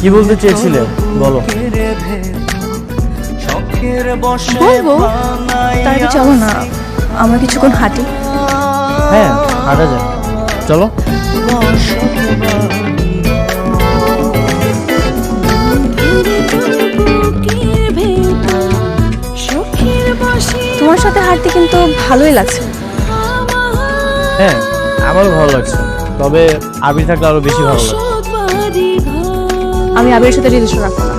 কি বলতে চেয়েছিলে বলো। বলবো তার আগে চলো না আমরা কিছুক্ষণ হাঁটি। হ্যাঁ হাঁটা যায়, চলো। তোমার সাথে হাঁটতে কিন্তু ভালোই লাগছে। হ্যাঁ আমারও ভালো লাগছে, তবে আবির থাকলে আরো বেশি ভালো লাগছে। আমি আবিরের সাথে রিলেশন রাখবো না।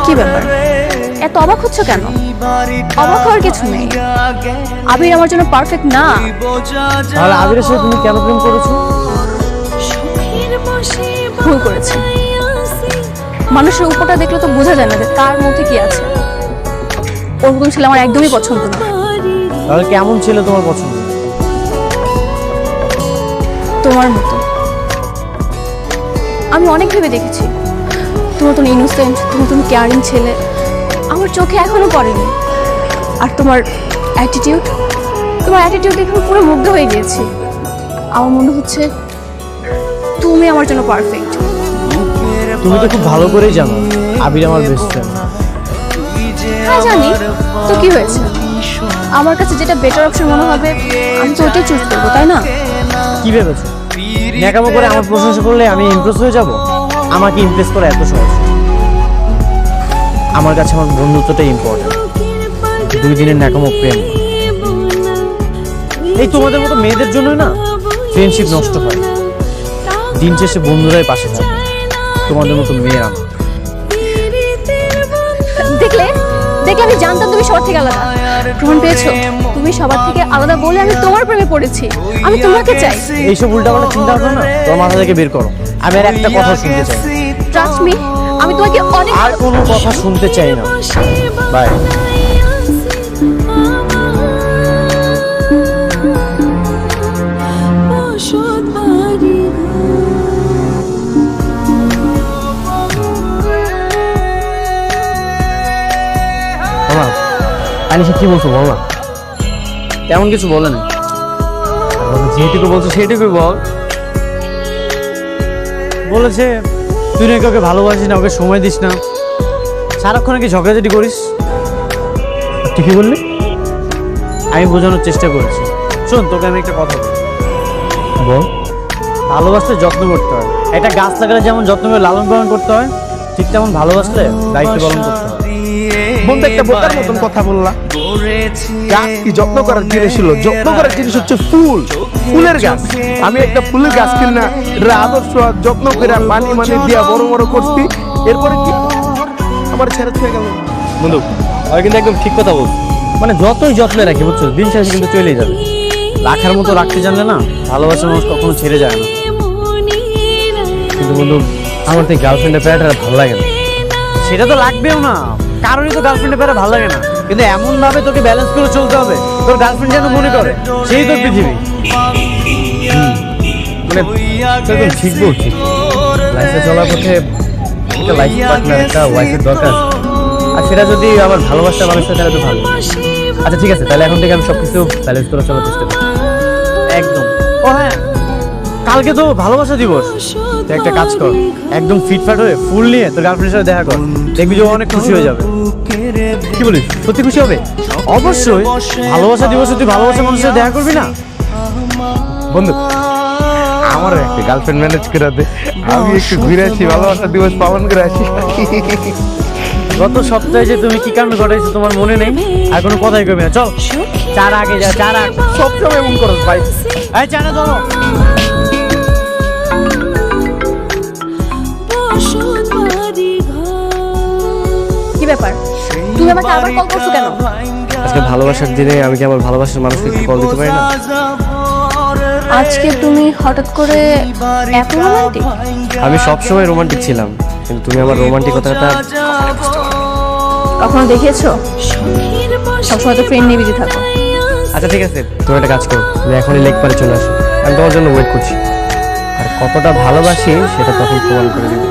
কি ব্যাপার, এত অবাক হচ্ছ কেন? অবাক হওয়ার কিছু নেই, আবির আমার জন্য পারফেক্ট না। তাহলে আবিরের সাথে তুমি কেন প্রেম করেছো? ভুল করেছি। মানুষের উপরটা দেখলে তো বোঝা যায় না যে তার মধ্যে কি আছে। ওর মতন ছেলে আমার একদমই পছন্দ না। তাহলে কেমন ছিল তোমার পছন্দ? তোমার মতো। আমি অনেক ভেবে দেখেছি, তোমার মতন ইনোসেন্ট, তোমার মতন কেয়ারিং ছেলে আমার চোখে এখনো পড়েনি। আর তোমার অ্যাটিটিউড দেখে আমি পুরো মুগ্ধ হয়ে গিয়েছি। আমার মনে হচ্ছে তুমি আমার জন্য পারফেক্ট। তুমি তো খুব ভালো করেই জানো আবির আমার বেস্ট ফ্রেন্ড। হ্যাঁ জানি, তো কি হয়েছে? আমার কাছে যেটা বেটার অপশন মনে হবে আমি তো ওটাই চুজ করবো, তাই না? কি ভেবেছো ন্যাকামো করে আমার প্রশংসা করলে আমি ইমপ্রেস হয়ে যাব? আমাকে ইমপ্রেস করা এত সহজ? আমার কাছে আমার বন্ধুত্বটাই ইম্পর্টেন্ট, 2 দিনের ন্যাকামো প্রেম। এই তোমাদের মতো মেয়েদের জন্য না ফ্রেন্ডশিপ নষ্ট হয়। দিন শেষে বন্ধুরাই পাশে থাকে, তোমাদের মতো মেয়েরা না। দেখলে আমি জানতাম তুমি সবার থেকে আলাদা। প্রমাণ পেয়েছো? তুমি সবার থেকে আলাদা বলে আমি তোমার প্রেমে পড়েছি। আমি তোমাকে চাই। এইসব উল্টাপাল্টা চিন্তা ভাবনা না তোমার মাথা থেকে বের করো। আমি আর একটা কথা শুনতে চাই না। ট্রাস্ট মি, আমি তোমাকে অনেক আর কোনো কথা শুনতে চাই না। বাই। আনিশা কি বলছো বল না। তেমন কিছু বলে না, যেটুকু বলছো সেটুকুই বল। বলেছে তুই নাকি ওকে ভালোবাসিস না, ওকে সময় দিস না, সারাক্ষণ কি ঝগড়াঝাটি করিস। তুই কি বললি? আমি বোঝানোর চেষ্টা করেছি। শোন তোকে আমি একটা কথা বল, ভালোবাসলে যত্ন করতে হয়। একটা গাছ লাগালে যেমন যত্ন করে লালন পালন করতে হয়, ঠিক তেমন ভালোবাসলে দায়িত্ব পালন করতে হয়। বন্ধু একটা বোকার মতন কথা বললা। গাছ কি যত্ন করার জিনিস ছিল? যত্ন করার জিনিস হচ্ছে ফুল, ফুলের গাছ। আমি একটা ফুলের গাছ কিনা এটা আদর্শ যত্ন করে পানি দিয়া বড় বড় করছি, এরপরে কি আমার ছেড়ে থেকে গেল। বন্ধু আর কিন্তু একদম ঠিক কথা বলছো। মানে যতই যত্নে রাখি বুঝছো, দিন শেষে কিন্তু চলেই যাবে। রাখার মতো রাখতে জানলে না ভালোবাসার মানুষ কখনো ছেড়ে যায় না। কিন্তু বন্ধু আমার তো গার্লফ্রেন্ডের প্যারাটা ভালো লাগে না। সেটা তো লাগবেও না, কারণই তো গার্লফ্রেন্ডের প্যারা ভালো লাগে না। কিন্তু এমন ভাবে তোকে ব্যালেন্স করে চলতে হবে তোর গার্লফ্রেন্ড যেন মনে করে সেই তোর পৃথিবী। মানে একদম ঠিক বলছি, লাইফে চলার পথে একটা লাইফ পার্টনার, একটা ওয়াইফের দরকার। আর সেটা যদি আমার ভালোবাসা মানুষ হয় তাহলে তো ভালো। আচ্ছা ঠিক আছে, তাহলে এখন থেকে আমি সবকিছু ব্যালেন্স করে চলার চেষ্টা করি। একদম। ও হ্যাঁ, কালকে তো ভালোবাসা দিবস। তুই একটা কাজ কর, একদম ফিটফাট হয়ে ফুল নিয়ে তোর গার্লফ্রেন্ডের সাথে দেখা কর, দেখবি যে ও অনেক খুশি হয়ে যাবে। কি বলিস, সত্যি খুশি হবে? অবশ্যই। ভালোবাসা দিবসে তুই ভালোবাসা মানুষের সাথে দেখা করবি না? বন্ধু আমার একটা গার্লফ্রেন্ড ম্যানেজ করে দে, আমি একটু ঘুরে আসি, ভালোবাসা দিবস পালন করে আসি। গত সপ্তাহে যে তুমি কি কাণ্ড ঘটাইছো তোমার মনে নেই? আর কোনো কথাই কবি না। চল চার আগে যা, চার আগে। সবসময় এমন করস ভাই। এই চারা ধরো। কি ব্যাপার, তুমি আমাকে আবার কল করছো কেন? আজকে ভালোবাসার দিনে আমি কি আমার ভালোবাসার মানুষকে কল দিতে পারি না? আজকে তুমি হঠাৎ করে এত রোমান্টিক? আমি সবসময় রোমান্টিক ছিলাম, কিন্তু তুমি আমার রোমান্টিকতাটা কখনো দেখেছো? সবসময় তো ফ্রেন্ড নিয়ে বিজি থাকো। আচ্ছা ঠিক আছে, তুমি একটা কাজ করো, তুমি এখনই লেক পারে চলে আসো, আমি তোমার জন্য ওয়েট করছি। আর কতটা ভালোবাসি সেটা তখন প্রমাণ করে দিবো।